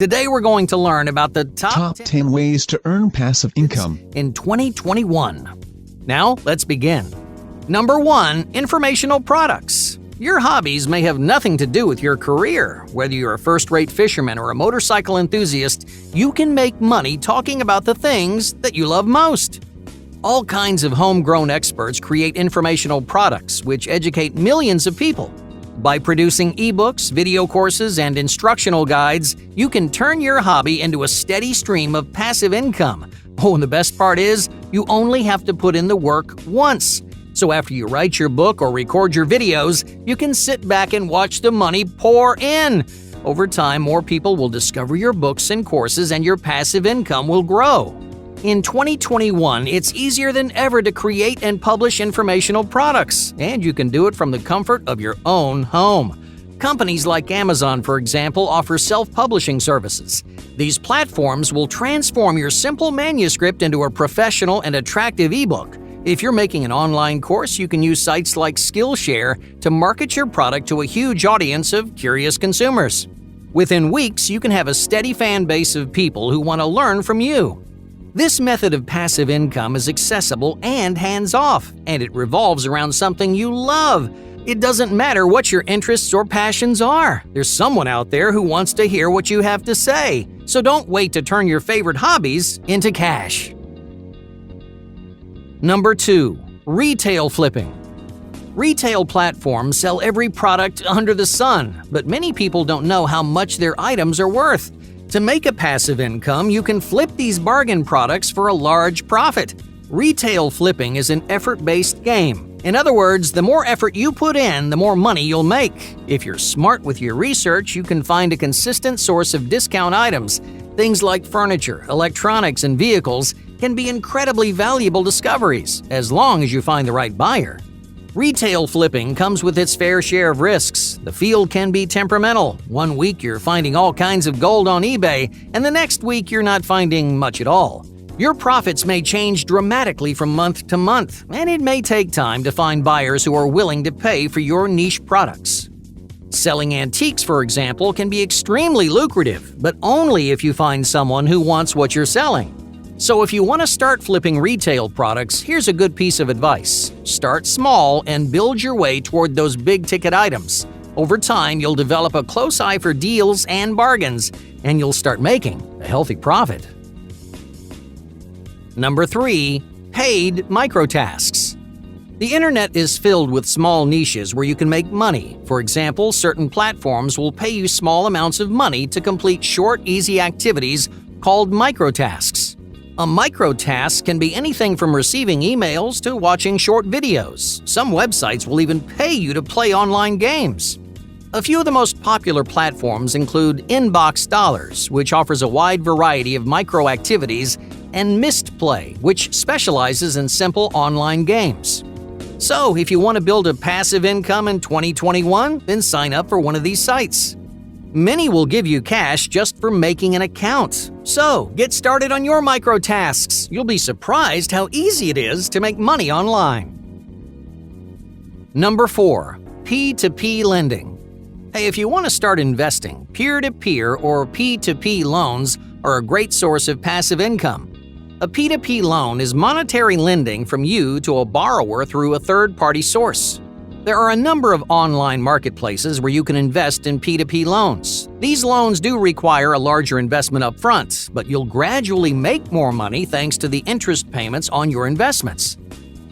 Today we're going to learn about the Top 10 ways to earn passive income. in 2021. Now, let's begin. Number 1. Informational products. Your hobbies may have nothing to do with your career. Whether you're a first-rate fisherman or a motorcycle enthusiast, you can make money talking about the things that you love most. All kinds of homegrown experts create informational products which educate millions of people. By producing ebooks, video courses, and instructional guides, you can turn your hobby into a steady stream of passive income. Oh, and the best part is, you only have to put in the work once. So after you write your book or record your videos, you can sit back and watch the money pour in. Over time, more people will discover your books and courses, and your passive income will grow. In 2021, it's easier than ever to create and publish informational products, and you can do it from the comfort of your own home. Companies like Amazon, for example, offer self-publishing services. These platforms will transform your simple manuscript into a professional and attractive ebook. If you're making an online course, you can use sites like Skillshare to market your product to a huge audience of curious consumers. Within weeks, you can have a steady fan base of people who want to learn from you. This method of passive income is accessible and hands-off, and it revolves around something you love. It doesn't matter what your interests or passions are. There's someone out there who wants to hear what you have to say. So don't wait to turn your favorite hobbies into cash. Number 2. Retail flipping. Retail platforms sell every product under the sun, but many people don't know how much their items are worth. To make a passive income, you can flip these bargain products for a large profit. Retail flipping is an effort-based game. In other words, the more effort you put in, the more money you'll make. If you're smart with your research, you can find a consistent source of discount items. Things like furniture, electronics, and vehicles can be incredibly valuable discoveries, as long as you find the right buyer. Retail flipping comes with its fair share of risks. The field can be temperamental. One week you're finding all kinds of gold on eBay, and the next week you're not finding much at all. Your profits may change dramatically from month to month, and it may take time to find buyers who are willing to pay for your niche products. Selling antiques, for example, can be extremely lucrative, but only if you find someone who wants what you're selling. So if you want to start flipping retail products, here's a good piece of advice. Start small and build your way toward those big-ticket items. Over time, you'll develop a close eye for deals and bargains, and you'll start making a healthy profit. Number 3. Paid microtasks. The internet is filled with small niches where you can make money. For example, certain platforms will pay you small amounts of money to complete short, easy activities called microtasks. A microtask can be anything from receiving emails to watching short videos. Some websites will even pay you to play online games. A few of the most popular platforms include Inbox Dollars, which offers a wide variety of micro activities, and Mistplay, which specializes in simple online games. So, if you want to build a passive income in 2021, then sign up for one of these sites. Many will give you cash just for making an account. So, get started on your microtasks. You'll be surprised how easy it is to make money online. Number 4. P2P lending. Hey, if you want to start investing, peer-to-peer or P2P loans are a great source of passive income. A P2P loan is monetary lending from you to a borrower through a third-party source. There are a number of online marketplaces where you can invest in P2P loans. These loans do require a larger investment up front, but you'll gradually make more money thanks to the interest payments on your investments.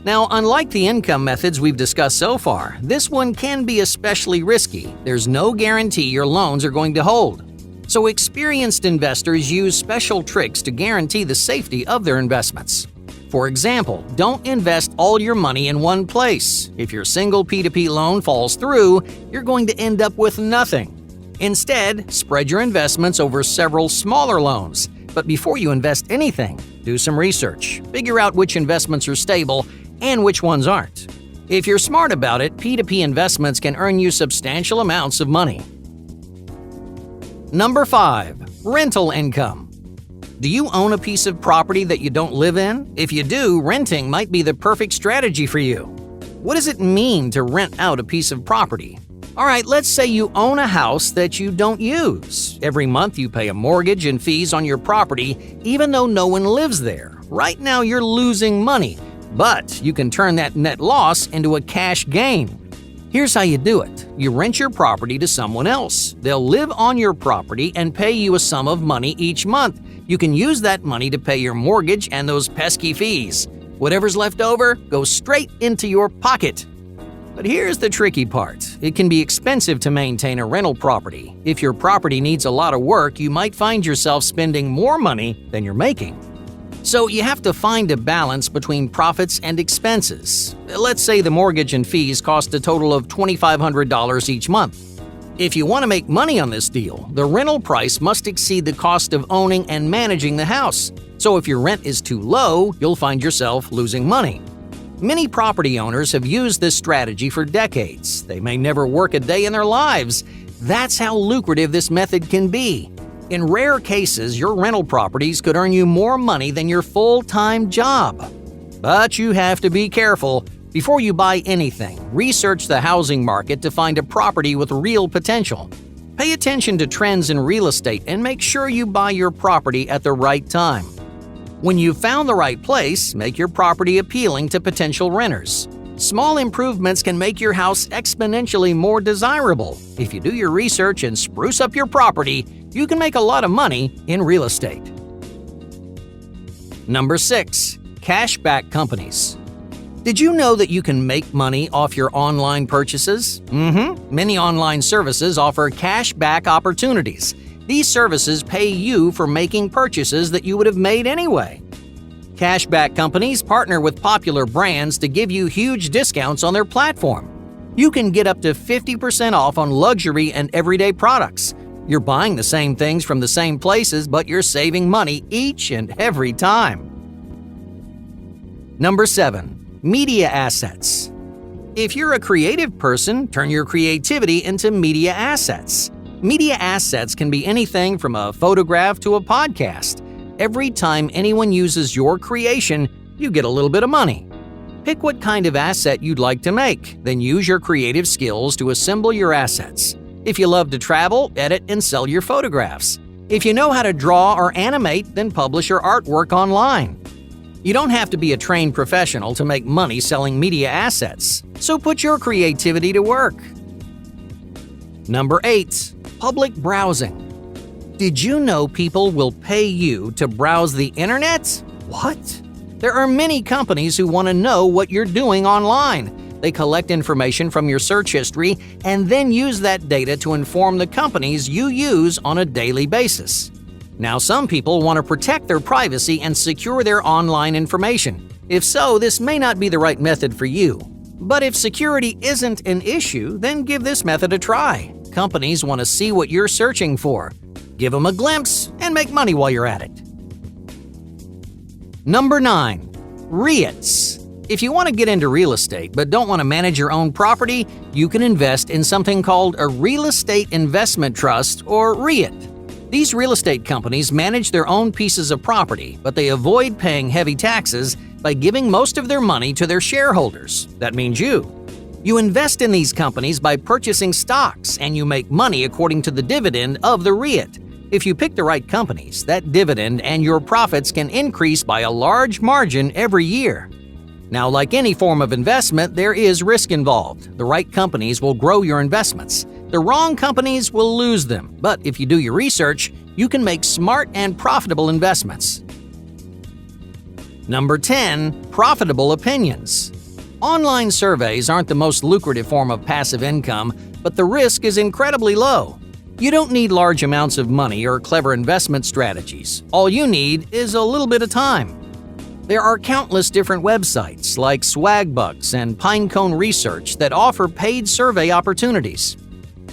Now, unlike the income methods we've discussed so far, this one can be especially risky. There's no guarantee your loans are going to hold. So experienced investors use special tricks to guarantee the safety of their investments. For example, don't invest all your money in one place. If your single P2P loan falls through, you're going to end up with nothing. Instead, spread your investments over several smaller loans. But before you invest anything, do some research. Figure out which investments are stable and which ones aren't. If you're smart about it, P2P investments can earn you substantial amounts of money. Number 5. Rental income. Do you own a piece of property that you don't live in? If you do, renting might be the perfect strategy for you. What does it mean to rent out a piece of property? Alright, let's say you own a house that you don't use. Every month you pay a mortgage and fees on your property even though no one lives there. Right now you're losing money, but you can turn that net loss into a cash gain. Here's how you do it. You rent your property to someone else. They'll live on your property and pay you a sum of money each month. You can use that money to pay your mortgage and those pesky fees. Whatever's left over goes straight into your pocket. But here's the tricky part. It can be expensive to maintain a rental property. If your property needs a lot of work, you might find yourself spending more money than you're making. So you have to find a balance between profits and expenses. Let's say the mortgage and fees cost a total of $2,500 each month. If you want to make money on this deal, the rental price must exceed the cost of owning and managing the house. So if your rent is too low, you'll find yourself losing money. Many property owners have used this strategy for decades. They may never work a day in their lives. That's how lucrative this method can be. In rare cases, your rental properties could earn you more money than your full-time job. But you have to be careful. Before you buy anything, research the housing market to find a property with real potential. Pay attention to trends in real estate and make sure you buy your property at the right time. When you've found the right place, make your property appealing to potential renters. Small improvements can make your house exponentially more desirable. If you do your research and spruce up your property, you can make a lot of money in real estate. Number 6. Cashback companies. Did you know that you can make money off your online purchases? Many online services offer cashback opportunities. These services pay you for making purchases that you would have made anyway. Cashback companies partner with popular brands to give you huge discounts on their platform. You can get up to 50% off on luxury and everyday products. You're buying the same things from the same places, but you're saving money each and every time. Number 7. Media assets. If you're a creative person, turn your creativity into media assets. Media assets can be anything from a photograph to a podcast. Every time anyone uses your creation, you get a little bit of money. Pick what kind of asset you'd like to make, then use your creative skills to assemble your assets. If you love to travel, edit and sell your photographs. If you know how to draw or animate, then publish your artwork online. You don't have to be a trained professional to make money selling media assets, so put your creativity to work. Number 8. Public browsing. Did you know people will pay you to browse the internet? What? There are many companies who want to know what you're doing online. They collect information from your search history and then use that data to inform the companies you use on a daily basis. Now, some people want to protect their privacy and secure their online information. If so, this may not be the right method for you. But if security isn't an issue, then give this method a try. Companies want to see what you're searching for. Give them a glimpse and make money while you're at it. Number 9. REITs. If you want to get into real estate but don't want to manage your own property, you can invest in something called a real estate investment trust, or REIT. These real estate companies manage their own pieces of property, but they avoid paying heavy taxes by giving most of their money to their shareholders. That means you. You invest in these companies by purchasing stocks, and you make money according to the dividend of the REIT. If you pick the right companies, that dividend and your profits can increase by a large margin every year. Now, like any form of investment, there is risk involved. The right companies will grow your investments. The wrong companies will lose them. But if you do your research, you can make smart and profitable investments. Number 10. Profitable opinions. Online surveys aren't the most lucrative form of passive income, but the risk is incredibly low. You don't need large amounts of money or clever investment strategies. All you need is a little bit of time. There are countless different websites like Swagbucks and Pinecone Research that offer paid survey opportunities.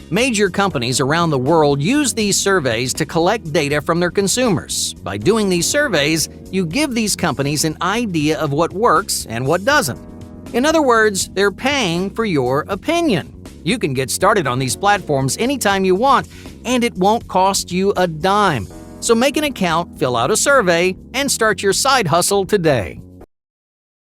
Major companies around the world use these surveys to collect data from their consumers. By doing these surveys, you give these companies an idea of what works and what doesn't. In other words, they're paying for your opinion. You can get started on these platforms anytime you want, and it won't cost you a dime. So make an account, fill out a survey, and start your side hustle today.